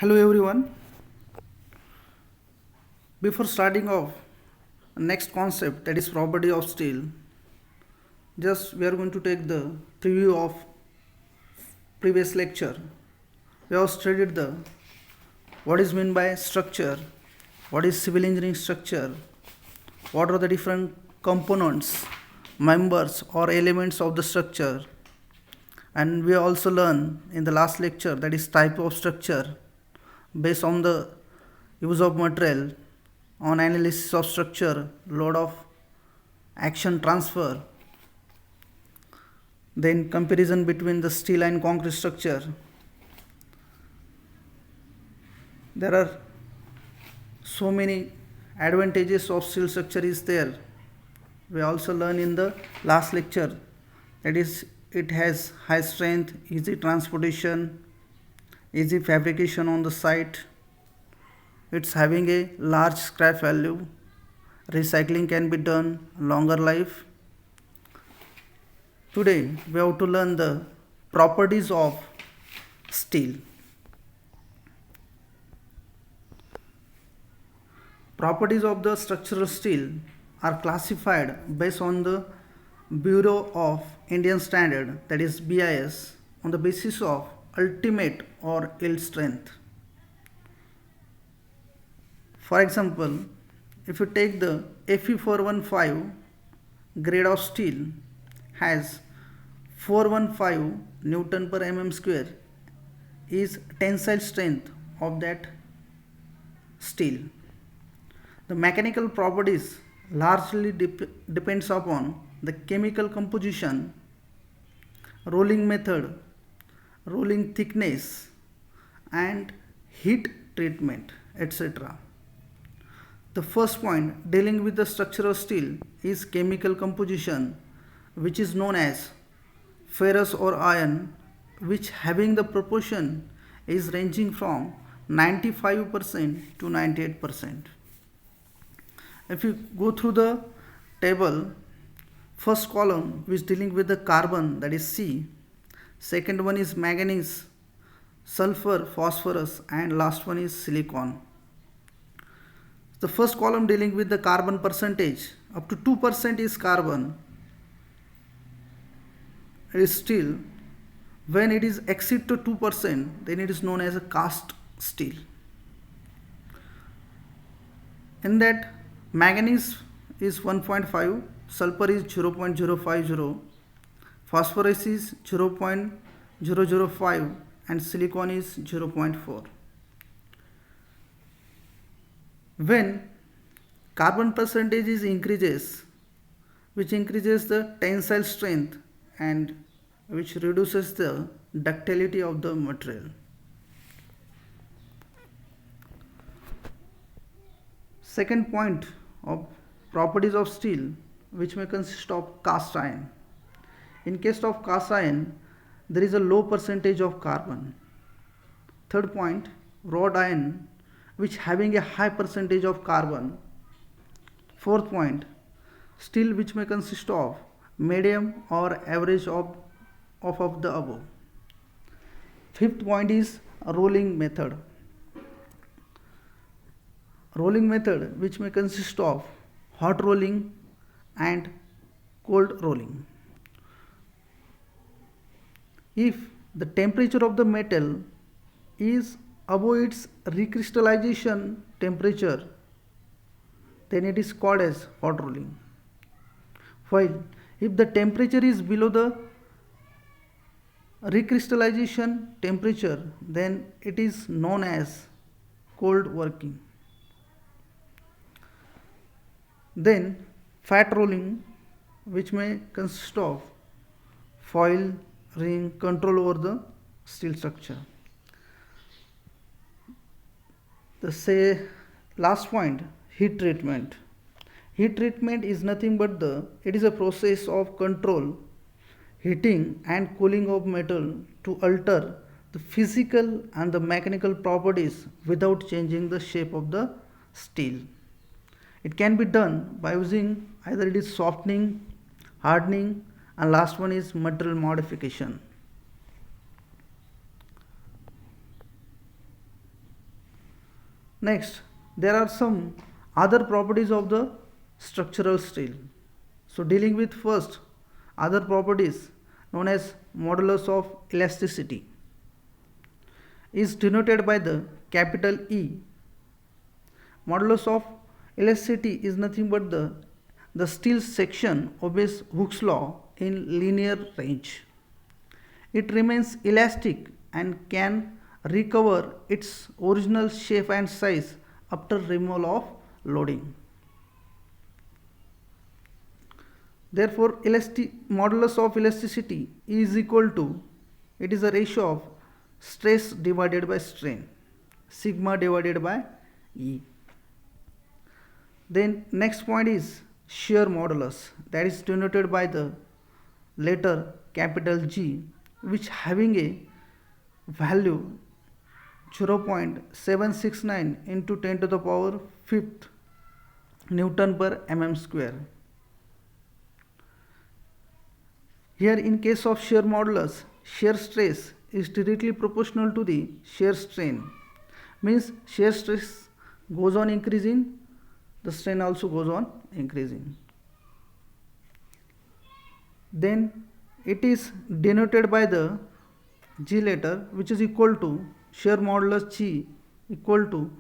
Hello everyone. Before starting off, next concept, that is property of steel. Just we are going to take the preview of previous lecture. We have studied the what is meant by structure, what is civil engineering structure, what are the different components, members or elements of the structure, and we also learn in the last lecture, that is type of structure based on the use of material, on analysis of structure, load of action transfer, then comparison between the steel and concrete structure. There are so many advantages of steel structure is there. We also learn in the last lecture, that is it has high strength, easy transportation, easy fabrication on the site, it's having a large scrap value, recycling can be done, longer life. Today we have to learn the properties of steel. Properties of the structural steel are classified based on the Bureau of Indian Standard, that is BIS, on the basis of ultimate or yield strength. For example, if you take the Fe415 grade of steel has 415 Newton per mm square is tensile strength of that steel. The mechanical properties largely depends upon the chemical composition, rolling method, rolling thickness and heat treatment, etc. The first point dealing with the structure of steel is chemical composition, which is known as ferrous or iron, which having the proportion is ranging from 95% to 98%. If you go through the table, first column is dealing with the carbon, that is C, second one is manganese, sulfur, phosphorus, and last one is silicon. The first column dealing with the carbon percentage, up to 2% is carbon, it is steel. When it is exceed to 2%, then it is known as a cast steel. In that, manganese is 1.5, sulfur is 0.050, phosphorus is 0.005, and silicon is 0.4. When carbon percentage is increases, which increases the tensile strength and which reduces the ductility of the material. Second point of properties of steel, which may consist of cast iron. In case of cast iron, there is a low percentage of carbon. Third point, wrought iron, which having a high percentage of carbon. Fourth point, steel which may consist of medium or average of the above. Fifth point is rolling method. Rolling method which may consist of hot rolling and cold rolling. If the temperature of the metal is above its recrystallization temperature, then it is called as hot rolling. While if the temperature is below the recrystallization temperature, then it is known as cold working. Then fat rolling, which may consist of foil, ring, control over the steel structure. The last point, heat treatment. Heat treatment is nothing but it is a process of control, heating and cooling of metal to alter the physical and the mechanical properties without changing the shape of the steel. It can be done by using either it is softening, hardening, and last one is material modification. Next, there are some other properties of the structural steel. So, dealing with first other properties known as modulus of elasticity is denoted by the capital E. Modulus of elasticity is nothing but the steel section obeys Hooke's law in linear range. It remains elastic and can recover its original shape and size after removal of loading. Therefore, modulus of elasticity is equal to, it is a ratio of stress divided by strain, sigma divided by E. Then next point is shear modulus, that is denoted by the letter capital G, which having a value 0.769 into 10 to the power 5th Newton per mm square. Here in case of shear modulus, shear stress is directly proportional to the shear strain. Means shear stress goes on increasing, the strain also goes on increasing. Then it is denoted by the G letter, which is equal to shear modulus G equal to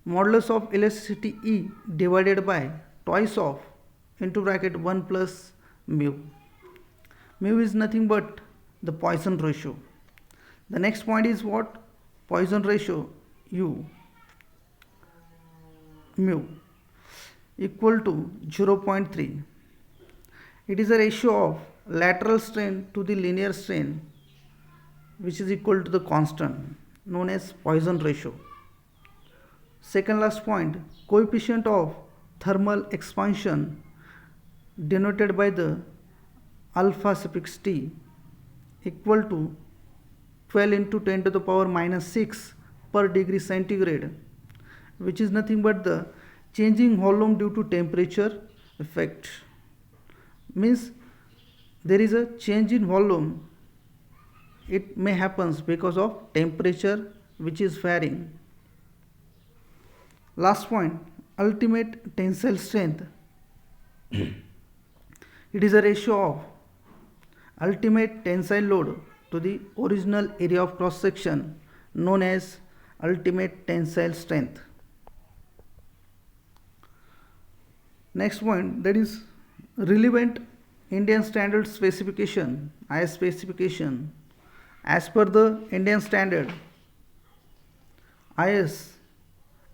modulus of elasticity E divided by twice of into bracket 1 plus mu. Mu is nothing but the Poisson ratio. The next point is what? Poisson ratio U mu equal to 0.3. It is a ratio of lateral strain to the linear strain, which is equal to the constant known as Poisson ratio. Second last point, coefficient of thermal expansion denoted by the alpha suffix T equal to 12 into 10 to the power minus 6 per degree centigrade, which is nothing but the changing volume due to temperature effect. Means there is a change in volume, it may happens because of temperature which is varying. Last point, ultimate tensile strength. It is a ratio of ultimate tensile load to the original area of cross section known as ultimate tensile strength. Next point, that is relevant Indian standard specification, IS specification. As per the Indian standard IS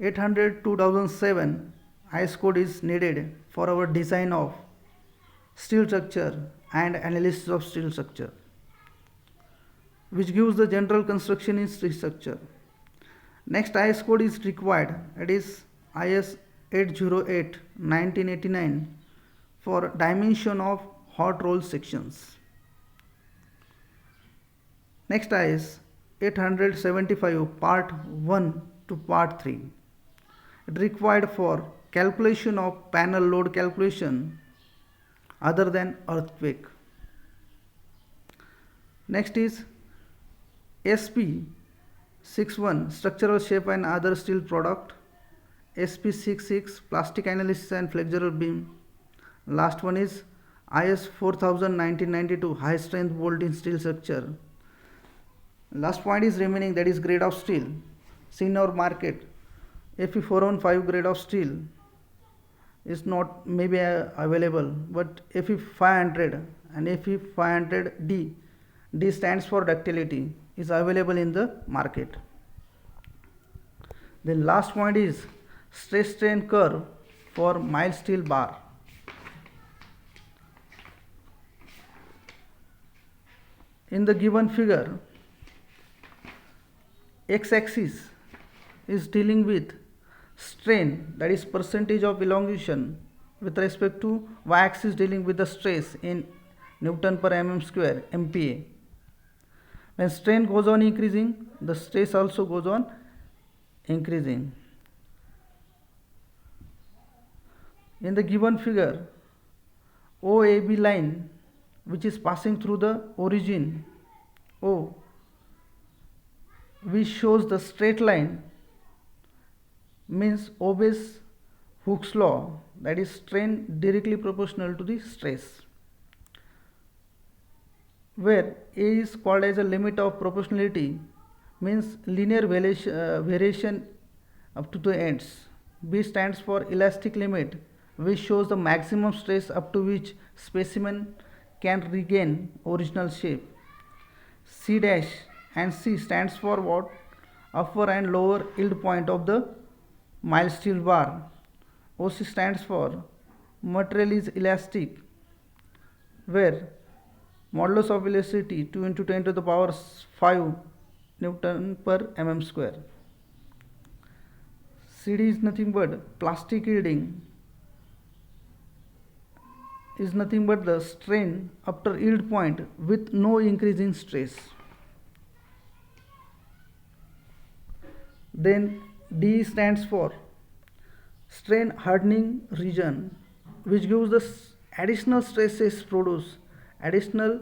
800-2007, IS code is needed for our design of steel structure and analysis of steel structure, which gives the general construction in steel structure. Next IS code is required, it is IS 808-1989 for dimension of hot roll sections. Next IS 875 part 1 to part 3. It required for calculation of panel load calculation other than earthquake. Next is SP 61 structural shape and other steel product, SP 66 plastic analysis and flexural beam. Last one is IS 4000 1992 high strength bolt in steel structure. Last point is remaining, that is grade of steel. See in our market, Fe 415 grade of steel is not maybe available, but Fe 500 and Fe 500D, D stands for ductility, is available in the market. Then last point is stress strain curve for mild steel bar. In the given figure, x-axis is dealing with strain, that is percentage of elongation, with respect to y-axis dealing with the stress in Newton per mm square MPa. When strain goes on increasing, the stress also goes on increasing. In the given figure, OAB line, which is passing through the origin O, which shows the straight line means obeys Hooke's law, that is strain directly proportional to the stress, where A is called as a limit of proportionality, means linear variation up to the ends. B stands for elastic limit, which shows the maximum stress up to which specimen can regain original shape. C dash and C stands for what? Upper and lower yield point of the mild steel bar. OC stands for material is elastic, where modulus of elasticity 2 into 10 to the power 5 Newton per mm square. CD is nothing but plastic yielding, is nothing but the strain after yield point with no increase in stress. Then D stands for strain hardening region, which gives the additional stresses produce additional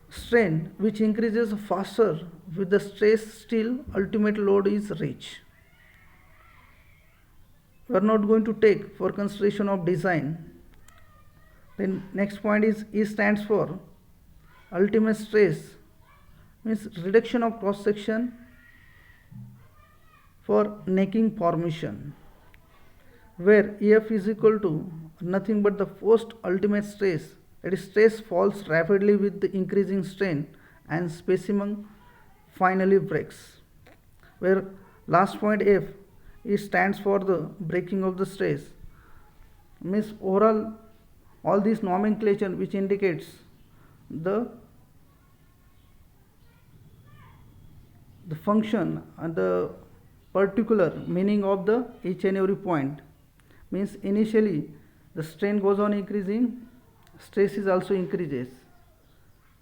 strain which increases faster with the stress still ultimate load is reached. We are not going to take for consideration of design. Then next point is E stands for ultimate stress, means reduction of cross section for necking formation, where EF is equal to nothing but the first ultimate stress, that is stress falls rapidly with the increasing strain and specimen finally breaks, where last point F it stands for the breaking of the stress, means overall all this nomenclature which indicates the function and the particular meaning of the each and every point, means initially the strain goes on increasing, stress is also increases.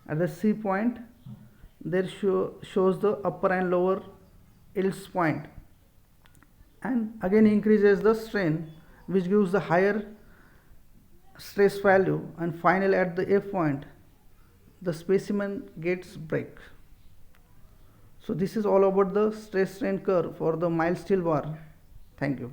At the C point there shows the upper and lower yields point, and again increases the strain which gives the higher stress value, and finally at the F point the specimen gets break. So this is all about the stress strain curve for the mild steel bar. Thank you.